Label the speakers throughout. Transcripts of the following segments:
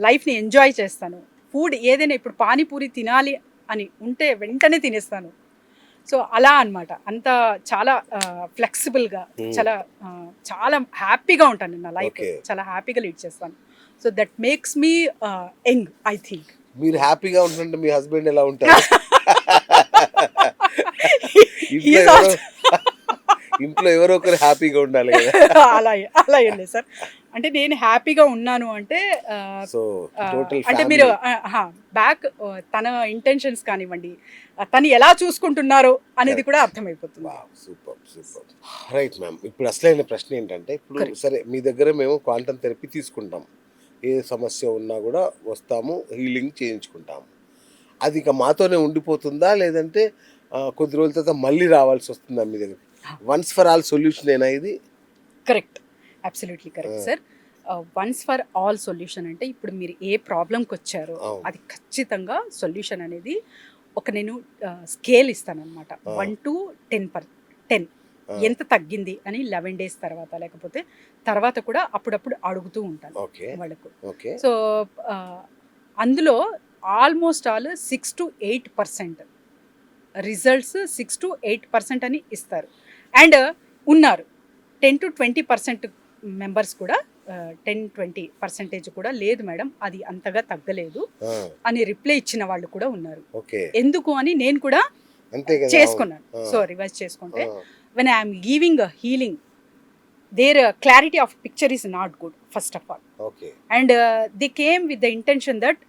Speaker 1: లైఫ్ని ఎంజాయ్ చేస్తాను. ఫుడ్ ఏదైనా ఇప్పుడు పానీపూరి తినాలి అని ఉంటే వెంటనే తినేస్తాను. సో అలా అనమాట. అంత చాలా ఫ్లెక్సిబుల్గా చాలా చాలా హ్యాపీగా ఉంటాను. నా లైఫ్ చాలా హ్యాపీగా లీడ్ చేస్తాను. So that makes me young I think.
Speaker 2: మీరు హ్యాపీగా ఉంటుంటే మీ హస్బెండ్ ఎలా ఉంటారు? ఇంట్లో ఎవరో ఒకరు హ్యాపీగా ఉండాలి కదా.
Speaker 1: అలా అలా ఏం లేదు సార్. అంటే నేను హ్యాపీగా ఉన్నాను అంటే అంటే మీరు బ్యాక్ తన ఇంటెన్షన్స్ కానివ్వండి, తను ఎలా చూసుకుంటున్నారు అనేది కూడా అర్థమైపోతుంది.
Speaker 2: Super super. Right ma'am. ఇప్పుడు అసలైన ప్రశ్న ఏంటంటే, ఇప్పుడు సరే మీ దగ్గర మేము క్వాంటమ్ థెరపీ తీసుకుంటాం, ఏ సమస్య ఉన్నా కూడా వస్తాము, హీలింగ్ చేయించుకుంటాము. అది ఇక మాతోనే ఉండిపోతుందా, లేదంటే కొద్ది రోజుల తర్వాత మళ్ళీ రావాల్సి వస్తుందా మీ దగ్గర? వన్స్ ఫర్ ఆల్ సొల్యూషన్ ఏనా ఇది?
Speaker 1: Correct, absolutely correct sir. Once for all solution అంటే ఇప్పుడు మీరు ఏ ప్రాబ్లంకి వచ్చారో అది ఖచ్చితంగా సొల్యూషన్ అనేది నేను స్కేల్ ఇస్తాను అనమాట. 1 to 10 ఎంత తగ్గింది అని 11 days తర్వాత, లేకపోతే తర్వాత కూడా అప్పుడప్పుడు అడుగుతూ ఉంటాను వాళ్ళకు. సో అందులో almost all 6 to 8% results 6 to 8% అని ఇస్తారు. అండ్ ఉన్నారు 10 to 20% మెంబర్స్ కూడా 10-20% కూడా లేదు మేడం, అది అంతగా తగ్గలేదు అని రిప్లై ఇచ్చిన వాళ్ళు కూడా ఉన్నారు. ఎందుకు అని నేను కూడా చేసుకున్నాను. సో రివైజ్ చేసుకుంటే, when I'm giving healing, their clarity of picture is not good first of all. And they came with the intention that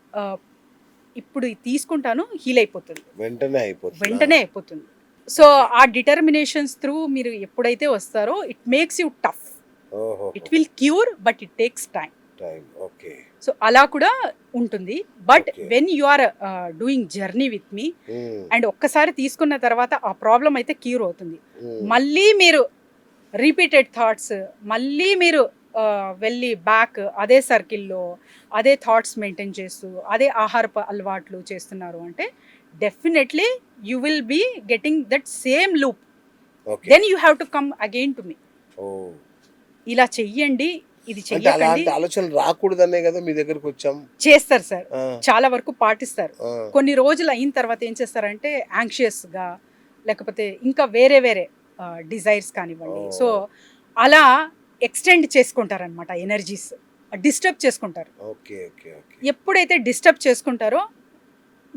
Speaker 1: ఇప్పుడు తీసుకుంటాను, హీల్ అయిపోతుంది, వెంటనే అయిపోతుంది. సో ఆ డిటర్మినేషన్స్ త్రూ మీరు ఎప్పుడైతే వస్తారో it makes you tough. It will cure but it takes time. So అలా కూడా ఉంటుంది. But when you are doing journey with me and ఒక్కసారి తీసుకున్న తర్వాత ఆ ప్రాబ్లం అయితే క్యూర్ అవుతుంది. మళ్ళీ మీరు రిపీటెడ్ థాట్స్, మళ్ళీ మీరు వెళ్ళి బ్యాక్ అదే సర్కిల్లో అదే థాట్స్ మెయింటైన్ చేస్తూ అదే ఆహారపు అలవాట్లు చేస్తున్నారు అంటే definitely you will be getting that same loop. Then you have to come again to me. ఇలా చెయ్యండి, ఇది చెయ్యండి.
Speaker 2: ఆలోచన రాకూడదనే కదా మీ దగ్గరకు వచ్చాం.
Speaker 1: చేస్తారు సార్, చాలా వరకు పాటిస్తారు. కొన్ని రోజులు అయిన తర్వాత ఏం చేస్తారంటే యాంగ్షియస్గా, లేకపోతే ఇంకా వేరే వేరే డిజైర్స్ కానివ్వండి, సో అలా ఎక్స్టెండ్ చేసుకుంటారనమాట. ఎనర్జీస్ డిస్టర్బ్ చేసుకుంటారు. ఎప్పుడైతే డిస్టర్బ్ చేసుకుంటారో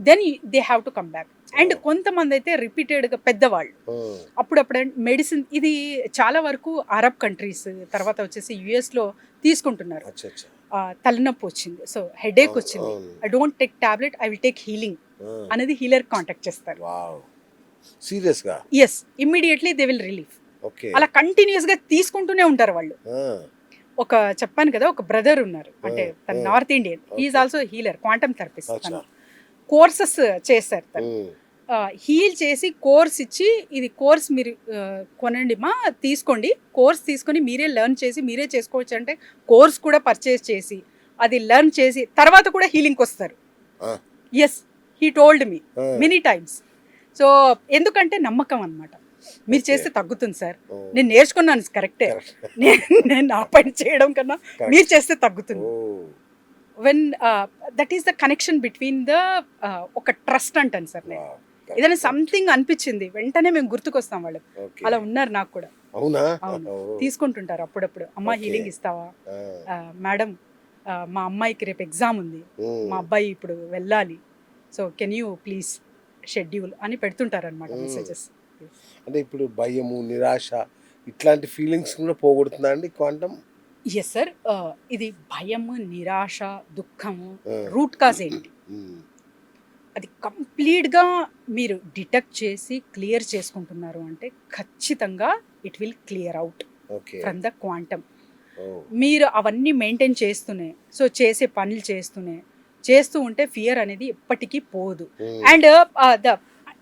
Speaker 1: then they have to come back. And కొంతమంది అయితే రిపీటెడ్గా పెద్దవాళ్ళు అప్పుడప్పుడు మెడిసిన్, ఇది చాలా వరకు అరబ్ కంట్రీస్, తర్వాత వచ్చేసి యుఎస్లో తీసుకుంటున్నారు. తలనొప్పి వచ్చింది, సో హెడేక్ వచ్చింది, I don't take tablet, I will take healing అనేది హీలర్ కాంటాక్ట్ చేస్తారు.
Speaker 2: సీరియస్గా?
Speaker 1: Yes, immediately they will relief. అలా కంటిన్యూస్గా తీసుకుంటూనే ఉంటారు వాళ్ళు. చెప్పాను కదా, ఒక బ్రదర్ ఉన్నారు, అంటే తన north Indian, is also healer, quantum therapist. తను కోర్సెస్ చేశారు. తను హీల్ చేసి కోర్స్ ఇచ్చి, ఇది కోర్స్ మీరు కొనండి మా, తీసుకోండి, కోర్స్ తీసుకొని మీరే లెర్న్ చేసి మీరే చేసుకోవచ్చు అంటే కోర్స్ కూడా పర్చేస్ చేసి అది లెర్న్ చేసి తర్వాత కూడా హీలింగ్కి వస్తారు. Yes, he told me many times. So ఎందుకంటే నమ్మకం అన్నమాట. మీరు చేస్తే తగ్గుతుంది సార్, నేను నేర్చుకున్నాను, కరెక్టే, నేను నా పని చేయడం కన్నా మీరు చేస్తే తగ్గుతుంది. When that is the connection between the ఒక ట్రస్ట్ అంటాను సార్. నేను ఏదైనా సంథింగ్ అనిపించింది వెంటనే మేము గుర్తుకొస్తాం వాళ్ళకి. అలా ఉన్నారు నాకు కూడా. అవును, తీసుకుంటుంటారు అప్పుడప్పుడు. అమ్మ హీలింగ్ ఇస్తావా మేడం, మా అమ్మాయికి రేపు ఎగ్జామ్ ఉంది, మా అబ్బాయి ఇప్పుడు వెళ్ళాలి, so can you please schedule అని పెడుతుంటారు అనమాట మెసేజెస్.
Speaker 2: అంటే ఇప్పుడు భయము, నిరాశ ఇట్లాంటి ఫీలింగ్స్ కూడా పోగొడుతుందా అండి క్వాంటమ్?
Speaker 1: Yes sir. ఇది భయము, నిరాశ, దుఃఖము రూట్ కాజ్ ఏంటి, అది కంప్లీట్గా మీరు డిటెక్ట్ చేసి క్లియర్ చేసుకుంటున్నారు అంటే ఖచ్చితంగా it will clear out from the quantum. మీరు అవన్నీ మెయింటైన్ చేస్తూనే, సో చేసే పనులు చేస్తూ ఉంటే ఫియర్ అనేది ఎప్పటికీ పోదు. అండ్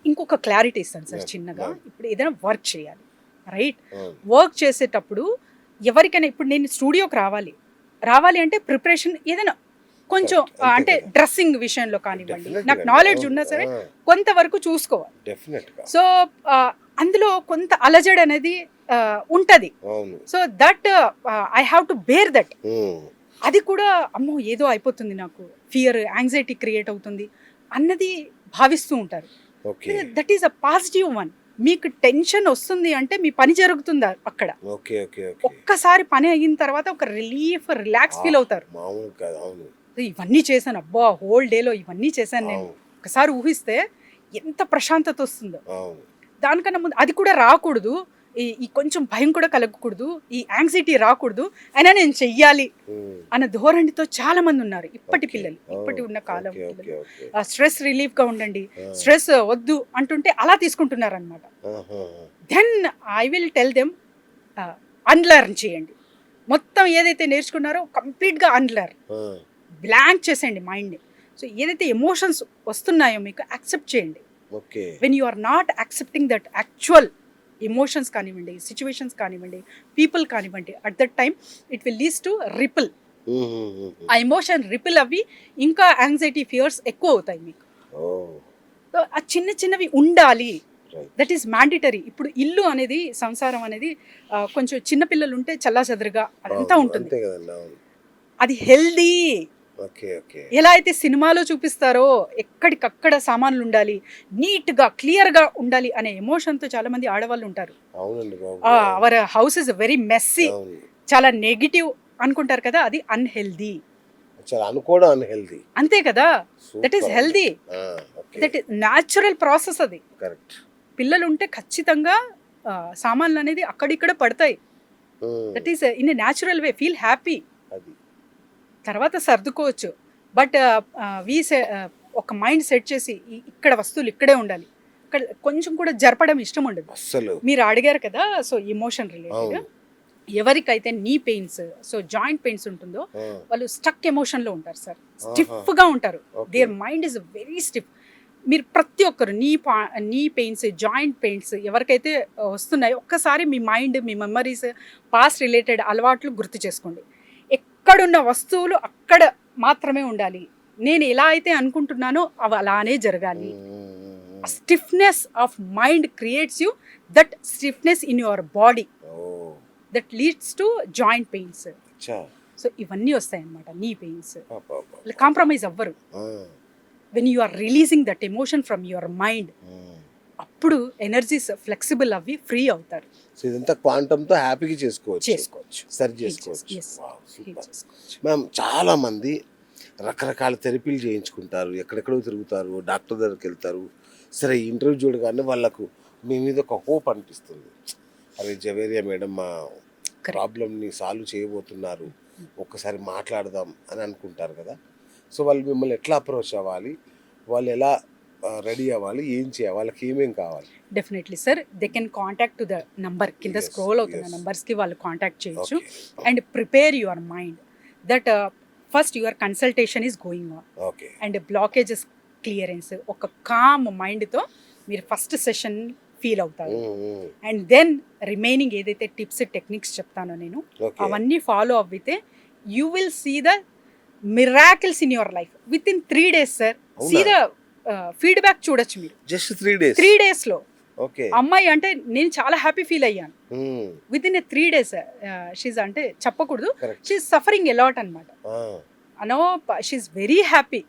Speaker 1: ఇంకొక క్లారిటీ ఇస్తాను సార్ చిన్నగా. ఇప్పుడు ఏదైనా వర్క్ చేయాలి, రైట్, వర్క్ చేసేటప్పుడు ఎవరికైనా, ఇప్పుడు నేను స్టూడియోకి రావాలి అంటే ప్రిపరేషన్ ఏదైనా కొంచెం, అంటే డ్రెస్సింగ్ విషయంలో కానివ్వండి, నాకు నాలెడ్జ్ ఉన్నా సరే కొంతవరకు చూసుకోవాలి. సో అందులో కొంత అలజడి అనేది ఉంటుంది. So that I have to bear that. అది కూడా అమ్మో ఏదో అయిపోతుంది నాకు, ఫియర్ యాంగ్జైటీ క్రియేట్ అవుతుంది అన్నది భావిస్తూ ఉంటారు.
Speaker 2: Okay
Speaker 1: that is a positive one. మీకు టెన్షన్ వస్తుంది అంటే మీ పని జరుగుతుంది అక్కడ.
Speaker 2: ఓకే ఓకే ఓకే
Speaker 1: ఒక్కసారి పని అయిన తర్వాత ఒక రిలాక్స్ ఫీల్ అవుతారు.
Speaker 2: మామూలు కాదు. అవును
Speaker 1: ఇవన్నీ చేశాను, అబ్బా హోల్ డేలో ఇవన్నీ చేశాను నేను.
Speaker 2: అవును
Speaker 1: ఒకసారి ఊహిస్తే ఎంత ప్రశాంతత వస్తుందో.
Speaker 2: అవును
Speaker 1: దానికన్నా ముందు అది కూడా రాకూడదు, ఈ కొంచెం భయం కూడా కలగకూడదు, ఈ యాంగ్జైటీ రాకూడదు, అయినా నేను చెయ్యాలి అన్న ధోరణితో చాలా మంది ఉన్నారు ఇప్పటి పిల్లలు, ఇప్పటి ఉన్న కాలం పిల్లలు. స్ట్రెస్ రిలీఫ్ గా ఉండండి, స్ట్రెస్ వద్దు అంటుంటే అలా తీసుకుంటున్నారు అనమాట. Then I will tell them unlearn చేయండి. మొత్తం ఏదైతే నేర్చుకున్నారో కంప్లీట్గా అన్లర్న్, బ్లాంక్ చేసేయండి మైండ్ని. సో ఏదైతే ఎమోషన్స్ వస్తున్నాయో మీకు యాక్సెప్ట్ చేయండి. When you are not accepting that actual emotions కానివ్వండి, సిచ్యువేషన్స్ కానివ్వండి, పీపుల్ కానివ్వండి, at that time it will leads to ripple. ఆ ఎమోషన్ రిపుల్ అవి ఇంకా యాంగ్జైటీ ఫియర్స్ ఎక్కువ అవుతాయి మీకు. సో ఆ చిన్న చిన్నవి ఉండాలి, దట్ ఈస్ మ్యాండేటరీ. ఇప్పుడు ఇల్లు అనేది, సంసారం అనేది కొంచెం చిన్నపిల్లలు ఉంటే చల్లా చెదరుగా అదంతా ఉంటుంది, అది హెల్దీ. ఎలా అయితే సినిమాలో చూపిస్తారో ఎక్కడికక్కడ సామాన్లు ఉండాలి, నీట్గా క్లియర్గా ఉండాలి అనే ఎమోషన్తో చాలా మంది ఆడవాళ్ళు ఉంటారు. Our house is very messy, చాలా నెగిటివ్ అనుకుంటారు కదా, అది అన్హెల్దీ. అంతే కదా, that is healthy, that is natural process. అది పిల్లలు ఉంటే ఖచ్చితంగా సామాన్లు అనేది అక్కడిక్కడ పడతాయి. That is in a natural way, feel happy. తర్వాత సర్దుకోవచ్చు. బట్ ఒక మైండ్ సెట్ చేసి ఇక్కడ వస్తువులు ఇక్కడే ఉండాలి, ఇక్కడ కొంచెం కూడా జరపడం ఇష్టం ఉండదు అసలు. మీరు అడిగారు కదా, సో ఎమోషన్ రిలేటెడ్ ఎవరికైతే నీ పెయిన్స్, సో జాయింట్ పెయిన్స్ ఉంటుందో వాళ్ళు స్టక్ ఎమోషన్లో ఉంటారు సార్, స్టిఫ్గా ఉంటారు. Their mind is very stiff. మీరు ప్రతి ఒక్కరు నీ పెయిన్స్, జాయింట్ పెయిన్స్ ఎవరికైతే వస్తున్నాయో ఒక్కసారి మీ మైండ్, మీ మెమరీస్, పాస్ట్ రిలేటెడ్ అలవాట్లు గుర్తు చేసుకోండి. ఎక్కడున్న వస్తువులు అక్కడ మాత్రమే ఉండాలి, నేను ఎలా అయితే అనుకుంటున్నానో అవి అలానే జరగాలి. Stiffness of mind creates you that stiffness in your body, that leads to joint pains. So ఇవన్నీ వస్తాయి అన్నమాట నీ పెయిన్స్. కాంప్రమైజ్ అవ్వరు. When you are releasing that emotion from your mind, అప్పుడు ఎనర్జీస్ ఫ్లెక్సిబుల్ అవి ఫ్రీ అవుతారు.
Speaker 2: సో ఇదంతా క్వాంటంతో హ్యాపీగా చేసుకోవచ్చు, సరి చేసుకోవచ్చు. మ్యామ్ చాలా మంది రకరకాల థెరపీలు చేయించుకుంటారు, ఎక్కడెక్కడో తిరుగుతారు, డాక్టర్ దగ్గరికి వెళ్తారు. సరే ఇంటర్వ్యూ చూడగానే వాళ్ళకు మీ మీద ఒక హోప్ అనిపిస్తుంది, అరే జవేరియా మేడం మా ప్రాబ్లమ్ని సాల్వ్ చేయబోతున్నారు, ఒక్కసారి మాట్లాడదాం అని అనుకుంటారు కదా. సో వాళ్ళు మిమ్మల్ని ఎట్లా అప్రోచ్ అవ్వాలి, వాళ్ళు ఎలా రెడీ అవ్వాలి, ఏం చేయాలి, వాళ్ళకి ఏమేం కావాలి?
Speaker 1: Definitely sir, they can contact to the number కింద స్క్రోల్ అవుతున్న నంబర్స్కి వాళ్ళు కాంటాక్ట్ చేయొచ్చు. And prepare your mind that first your consultation is going on, and blockages clearance. ఒక కామ్ మైండ్తో మీరు ఫస్ట్ సెషన్ ఫీల్ అవుతారు. అండ్ దెన్ రిమైనింగ్ ఏదైతే టిప్స్, టెక్నిక్స్ చెప్తానో నేను అవన్నీ ఫాలో అవ్వితే you will see the miracles in your life with in 3 days sir. See the feedback చూడొచ్చు మీరు
Speaker 2: జస్ట్ 3 days
Speaker 1: లో. అమ్మాయి అంటే నేను చాలా హ్యాపీ ఫీల్ అయ్యాను విత్ ఇన్ 3 days. షీజ్ అంటే చెప్పకూడదు, షీజ్ సఫరింగ్ ఎలాట్ అనమాట. అనో షీజ్ వెరీ హ్యాపీ.